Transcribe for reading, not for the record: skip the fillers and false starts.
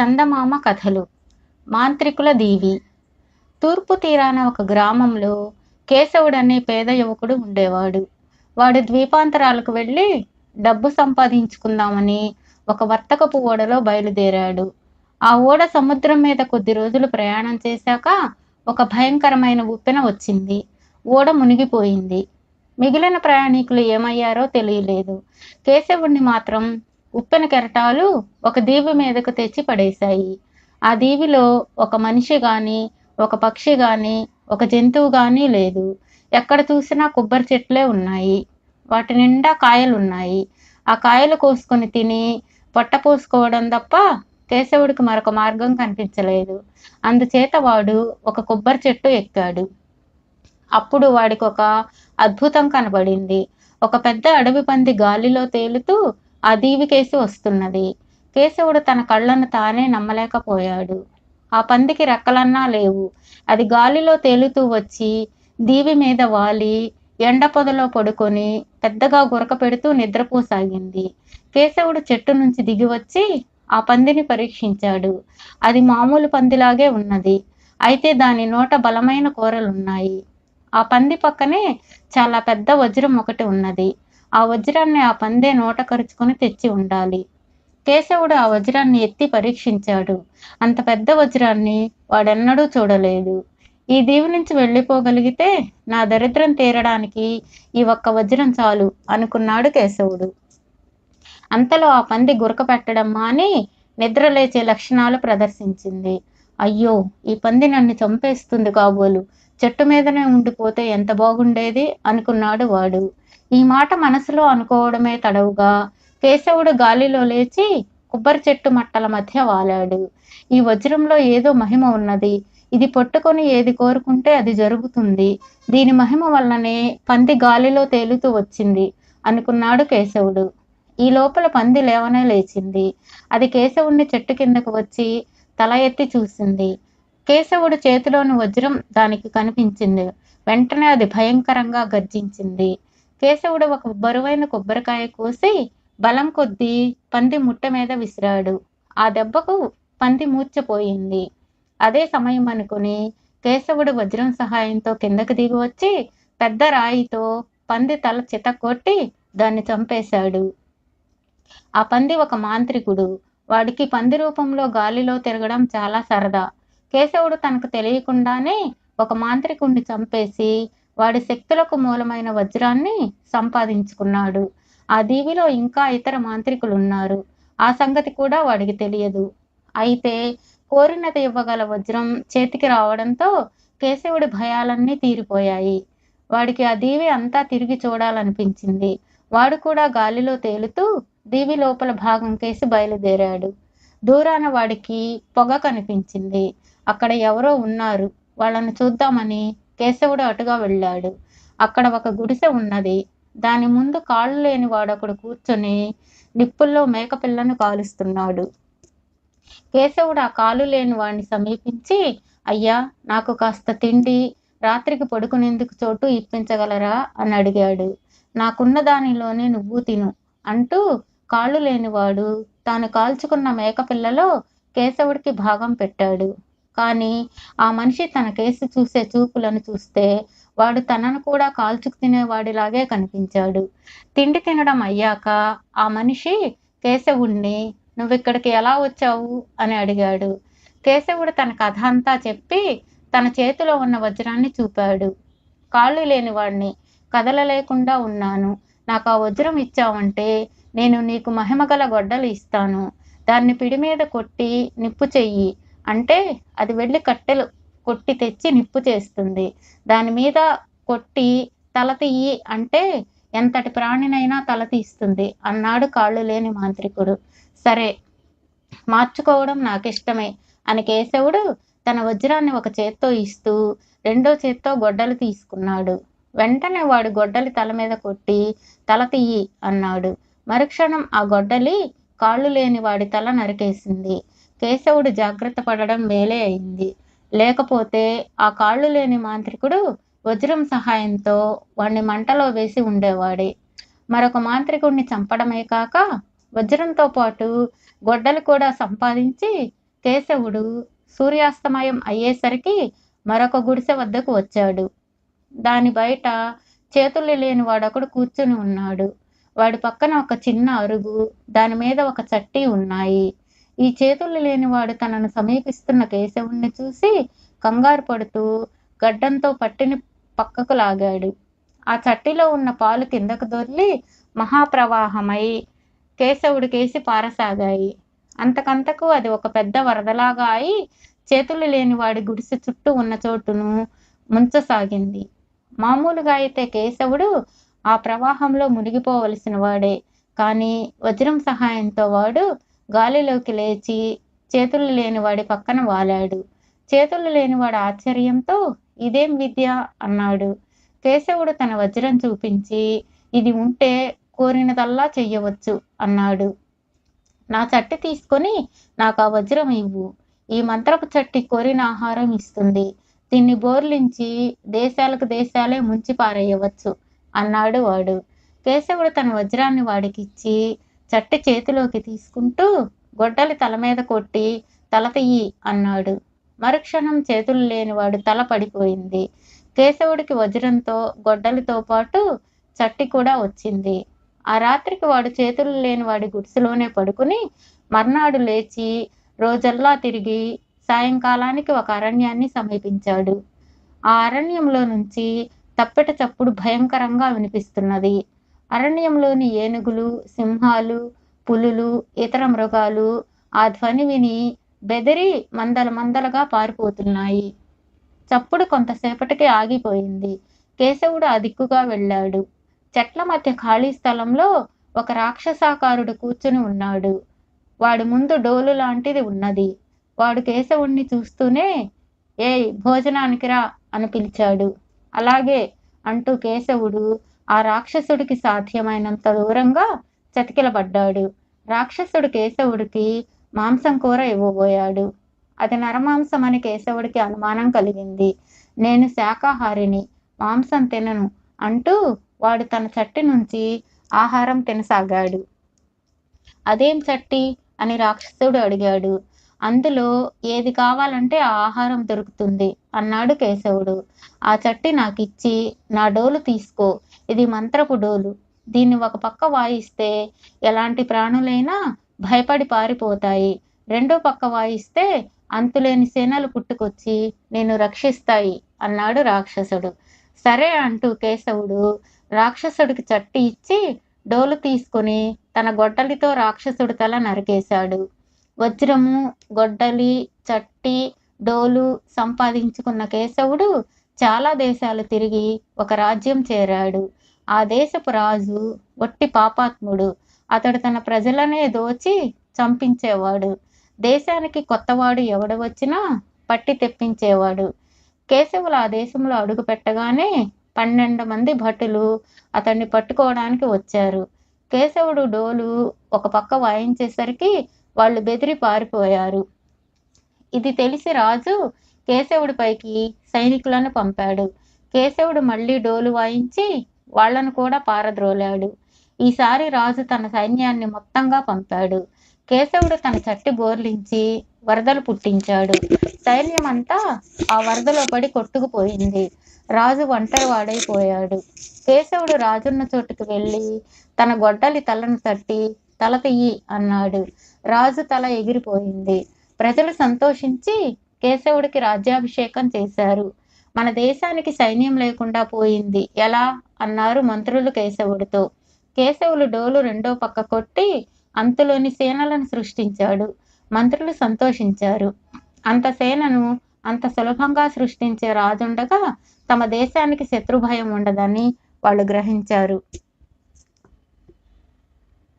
చందమామ కథలు. మాంత్రికుల దీవి. తూర్పు తీరాన ఒక గ్రామంలో కేశవుడనే పేద యువకుడు ఉండేవాడు. వాడు ద్వీపాంతరాలకు వెళ్ళి డబ్బు సంపాదించుకుందామని ఒక వర్తకపు ఓడలో బయలుదేరాడు. ఆ ఓడ సముద్రం మీద కొద్ది రోజులు ప్రయాణం చేశాక ఒక భయంకరమైన ఉప్పెన వచ్చింది. ఓడ మునిగిపోయింది. మిగిలిన ప్రయాణికులు ఏమయ్యారో తెలియలేదు. కేశవుణ్ణి మాత్రం ఉప్పెన కెరటాలు ఒక దీవి మీదకు తెచ్చి పడేశాయి. ఆ దీవిలో ఒక మనిషి గాని, ఒక పక్షి గాని, ఒక జంతువు గాని లేదు. ఎక్కడ చూసినా కొబ్బరి చెట్లే ఉన్నాయి. వాటి నిండా కాయలున్నాయి. ఆ కాయలు కోసుకొని తిని పొట్ట పోసుకోవడం తప్ప కేశవుడికి మరొక మార్గం కనిపించలేదు. అందుచేత వాడు ఒక కొబ్బరి చెట్టు ఎక్కాడు. అప్పుడు వాడికి ఒక అద్భుతం కనబడింది. ఒక పెద్ద అడవి పంది గాలిలో తేలుతూ ఆ దీవికేసి వస్తున్నది. కేశవుడు తన కళ్ళను తానే నమ్మలేకపోయాడు. ఆ పందికి రెక్కలన్నా లేవు. అది గాలిలో తేలుతూ వచ్చి దీవి మీద వాలి ఎండ పొదలో పడుకొని పెద్దగా గురక పెడుతూ నిద్రపోసాగింది. కేశవుడు చెట్టు నుంచి దిగి వచ్చి ఆ పందిని పరీక్షించాడు. అది మామూలు పందిలాగే ఉన్నది. అయితే దాని నోట బలమైన కూరలున్నాయి. ఆ పంది పక్కనే చాలా పెద్ద వజ్రం ఒకటి ఉన్నది. ఆ వజ్రాన్ని ఆ పందే నోట కరుచుకొని తెచ్చి ఉండాలి. కేశవుడు ఆ వజ్రాన్ని ఎత్తి పరీక్షించాడు. అంత పెద్ద వజ్రాన్ని వాడెన్నడూ చూడలేదు. ఈ దీవి నుంచి వెళ్ళిపోగలిగితే నా దరిద్రం తీరడానికి ఈ ఒక్క వజ్రం చాలు అనుకున్నాడు కేశవుడు. అంతలో ఆ పంది గురక పెట్టడం మాని నిద్రలేచే లక్షణాలు ప్రదర్శించింది. అయ్యో, ఈ పంది నన్ను చంపేస్తుంది కాబోలు. చెట్టు మీదనే ఉండిపోతే ఎంత బాగుండేది అనుకున్నాడు వాడు. ఈ మాట మనసులో అనుకోవడమే తడవుగా కేశవుడు గాలిలో లేచి కొబ్బరి చెట్టు మట్టల మధ్య వాలాడు. ఈ వజ్రంలో ఏదో మహిమ ఉన్నది. ఇది పట్టుకొని ఏది కోరుకుంటే అది జరుగుతుంది. దీని మహిమ వల్లనే పంది గాలిలో తేలుతూ వచ్చింది అనుకున్నాడు కేశవుడు. ఈ లోపల పంది లేవనే లేచింది. అది కేశవుణ్ణి చెట్టు కిందకు వచ్చి తల ఎత్తి చూసింది. కేశవుడు చేతిలోని వజ్రం దానికి కనిపించింది. వెంటనే అది భయంకరంగా గర్జించింది. కేశవుడు ఒక బరువైన కొబ్బరికాయ కోసి బలం కొద్దీ పంది ముట్ట మీద విసిరాడు. ఆ దెబ్బకు పంది మూర్ఛపోయింది. అదే సమయం అనుకుని కేశవుడు వజ్రం సహాయంతో కిందకు దిగి వచ్చి పెద్ద రాయితో పంది తల చితక్కొట్టి దాన్ని చంపేశాడు. ఆ పంది ఒక మాంత్రికుడు. వాడికి పంది రూపంలో గాలిలో తిరగడం చాలా సరదా. కేశవుడు తనకు తెలియకుండానే ఒక మాంత్రికుణ్ణి చంపేసి వాడి శక్తులకు మూలమైన వజ్రాన్ని సంపాదించుకున్నాడు. ఆ దీవిలో ఇంకా ఇతర మాంత్రికులున్నారు. ఆ సంగతి కూడా వాడికి తెలియదు. అయితే కోరినది ఇవ్వగల వజ్రం చేతికి రావడంతో కేశవుడి భయాలన్నీ తీరిపోయాయి. వాడికి ఆ దీవి అంతా తిరిగి చూడాలనిపించింది. వాడు కూడా గాలిలో తేలుతూ దీవి లోపల భాగం కేసి బయలుదేరాడు. దూరాన వాడికి పొగ కనిపించింది. అక్కడ ఎవరో ఉన్నారు. వాళ్ళను చూద్దామని కేశవుడు అటుగా వెళ్ళాడు. అక్కడ ఒక గుడిసె ఉన్నది. దాని ముందు కాళ్ళు లేని వాడొకడు కూర్చొని నిప్పుల్లో మేకపిల్లను కాలుస్తున్నాడు. కేశవుడు ఆ కాలు లేని వాడిని సమీపించి, అయ్యా, నాకు కాస్త తిండి, రాత్రికి పడుకునేందుకు చోటు ఇప్పించగలరా అని అడిగాడు. నాకున్న దానిలోనే నువ్వు తిను అంటూ కాళ్ళు లేనివాడు తాను కాల్చుకున్న మేకపిల్లలో కేశవుడికి భాగం పెట్టాడు. కానీ ఆ మనిషి తన కేసు చూసే చూపులను చూస్తే వాడు తనను కూడా కాల్చుకు తినేవాడిలాగే కనిపించాడు. తిండి తినడం అయ్యాక ఆ మనిషి కేశవుణ్ణి నువ్విక్కడికి ఎలా వచ్చావు అని అడిగాడు. కేశవుడు తన కథ అంతా చెప్పి తన చేతిలో ఉన్న వజ్రాన్ని చూపాడు. కాళ్ళు లేనివాడిని, కదలలేకుండా ఉన్నాను. నాకు ఆ వజ్రం ఇచ్చావంటే నేను నీకు మహిమగల గొడ్డలు ఇస్తాను. దాన్ని పిడి మీద కొట్టి నిప్పు చెయ్యి అంటే అది వెళ్ళి కట్టెలు కొట్టి తెచ్చి నిప్పు చేస్తుంది. దాని మీద కొట్టి తల తీయి అంటే ఎంతటి ప్రాణినైనా తల తీస్తుంది అన్నాడు కాళ్ళు లేని మాంత్రికుడు. సరే, మార్చుకోవడం నాకిష్టమే అని కేశవుడు తన వజ్రాన్ని ఒక చేత్తో ఇస్తూ రెండో చేత్తో గొడ్డలు తీసుకున్నాడు. వెంటనే వాడు గొడ్డలి తల మీద కొట్టి తల తీయి అన్నాడు. మరుక్షణం ఆ గొడ్డలి కాళ్ళు లేని వాడి తల నరికేసింది. కేశవుడు జాగ్రత్త పడడం మేలే అయింది. లేకపోతే ఆ కాళ్ళు లేని మాంత్రికుడు వజ్రం సహాయంతో వాణ్ణి మంటలో వేసి ఉండేవాడే. మరొక మాంత్రికుడిని చంపడమే కాక వజ్రంతో పాటు గొడ్డలు కూడా సంపాదించి కేశవుడు సూర్యాస్తమయం అయ్యేసరికి మరొక గుడిసె వద్దకు వచ్చాడు. దాని బయట చేతులు లేని వాడొకడు కూర్చుని ఉన్నాడు. వాడి పక్కన ఒక చిన్న అరుగు, దాని మీద ఒక చట్టి ఉన్నాయి. ఈ చేతులు లేనివాడు తనను సమీపిస్తున్న కేశవుణ్ణి చూసి కంగారు పడుతూ గడ్డంతో పట్టిని పక్కకు లాగాడు. ఆ చట్టిలో ఉన్న పాలు కిందకు దొర్లి మహాప్రవాహమై కేశవుడి కేసి పారసాగాయి. అంతకంతకు అది ఒక పెద్ద వరదలాగా అయి చేతులు లేని వాడి గుడిసె చుట్టూ ఉన్న చోటును ముంచసాగింది. మామూలుగా అయితే కేశవుడు ఆ ప్రవాహంలో మునిగిపోవలసిన వాడే. కానీ వజ్రం సహాయంతో వాడు గాలిలోకి లేచి చేతులు లేని వాడి పక్కన వాలాడు. చేతులు లేనివాడు ఆశ్చర్యంతో ఇదేం విద్య అన్నాడు. కేశవుడు తన వజ్రం చూపించి ఇది ఉంటే కోరినదల్లా చెయ్యవచ్చు అన్నాడు. నా చట్టి తీసుకొని నాకు ఆ వజ్రం ఇవ్వు. ఈ మంత్రపు చట్టి కోరిన ఆహారం ఇస్తుంది. దీన్ని బోర్లించి దేశాలకు దేశాలే ముంచి పారేయవచ్చు అన్నాడు వాడు. కేశవుడు తన వజ్రాన్ని వాడికిచ్చి చట్టి చేతిలోకి తీసుకుంటూ గొడ్డలి తల మీద కొట్టి తల తీయి అన్నాడు. మరుక్షణం చేతులు లేనివాడు తల పడిపోయింది. కేశవుడికి వజ్రంతో గొడ్డలితో పాటు చట్టి కూడా వచ్చింది. ఆ రాత్రికి వాడు చేతులు లేని వాడి గుడిసెలోనే పడుకుని మర్నాడు లేచి రోజల్లా తిరిగి సాయంకాలానికి ఒక అరణ్యాన్ని సమీపించాడు. ఆ అరణ్యంలో నుంచి తప్పెట చప్పుడు భయంకరంగా వినిపిస్తున్నది. అరణ్యంలోని ఏనుగులు, సింహాలు, పులులు, ఇతర మృగాలు ఆ ధ్వని విని బెదిరి మందల మందలుగా పారిపోతున్నాయి. చప్పుడు కొంతసేపటికి ఆగిపోయింది. కేశవుడు ఆ దిక్కుగా వెళ్ళాడు. చెట్ల మధ్య ఖాళీ స్థలంలో ఒక రాక్షసాకారుడు కూర్చుని ఉన్నాడు. వాడి ముందు డోలు లాంటిది ఉన్నది. వాడు కేశవుణ్ణి చూస్తూనే ఏయ్ భోజనానికి రా అని పిలిచాడు. అలాగే అంటూ కేశవుడు ఆ రాక్షసుడికి సాధ్యమైనంత దూరంగా చతికిలబడ్డాడు. రాక్షసుడు కేశవుడికి మాంసం కూర ఇవ్వబోయాడు. అది నరమాంసం అని కేశవుడికి అనుమానం కలిగింది. నేను శాకాహారిని, మాంసం తినను అంటూ వాడు తన చట్టి నుంచి ఆహారం తినసాగాడు. అదేం చట్టి అని రాక్షసుడు అడిగాడు. అందులో ఏది కావాలంటే ఆ ఆహారం దొరుకుతుంది అన్నాడు కేశవుడు. ఆ చట్టి నాకిచ్చి నా డోలు తీసుకో. ఇది మంత్రపు డోలు. దీన్ని ఒక పక్క వాయిస్తే ఎలాంటి ప్రాణులైనా భయపడి పారిపోతాయి. రెండో పక్క వాయిస్తే అంతులేని సేనలు పుట్టుకొచ్చి నేను రక్షిస్తాయి అన్నాడు రాక్షసుడు. సరే అంటూ కేశవుడు రాక్షసుడికి చట్టి ఇచ్చి డోలు తీసుకుని తన గొడ్డలితో రాక్షసుడి తల నరికేశాడు. వజ్రము, గొడ్డలి, చట్టి, డోలు సంపాదించుకున్న కేశవుడు చాలా దేశాలు తిరిగి ఒక రాజ్యం చేరాడు. ఆ దేశపు రాజు ఒట్టి పాపాత్ముడు. అతడు తన ప్రజలనే దోచి చంపించేవాడు. దేశానికి కొత్తవాడు ఎవడు వచ్చినా పట్టి తెప్పించేవాడు. కేశవులు ఆ దేశంలో అడుగు పెట్టగానే 12 మంది భటులు అతన్ని పట్టుకోవడానికి వచ్చారు. కేశవుడు డోలు ఒక పక్క వాయించేసరికి వాళ్ళు బెదిరి పారిపోయారు. ఇది తెలిసి రాజు కేశవుడిపైకి సైనికులను పంపాడు. కేశవుడు మళ్ళీ డోలు వాయించి వాళ్లను కూడా పారద్రోలాడు. ఈసారి రాజు తన సైన్యాన్ని మొత్తంగా పంపాడు. కేశవుడు తన చట్టి బోర్లించి వరదలు పుట్టించాడు. సైన్యమంతా ఆ వరదలో పడి కొట్టుకుపోయింది. రాజు ఒంటరి వాడైపోయాడు. కేశవుడు రాజున్న చోటుకు వెళ్ళి తన గొడ్డలి తలను తట్టి తల తీయి అన్నాడు. రాజు తల ఎగిరిపోయింది. ప్రజలు సంతోషించి కేశవుడికి రాజ్యాభిషేకం చేశారు. మన దేశానికి సైన్యం లేకుండా పోయింది ఎలా అన్నారు మంత్రులు కేశవుడితో. కేశవులు డోలు రెండో పక్క కొట్టి అంతులోని సేనలను సృష్టించాడు. మంత్రులు సంతోషించారు. అంత సేనను అంత సులభంగా సృష్టించే రాజుండగా తమ దేశానికి శత్రుభయం ఉండదని వాళ్ళు గ్రహించారు.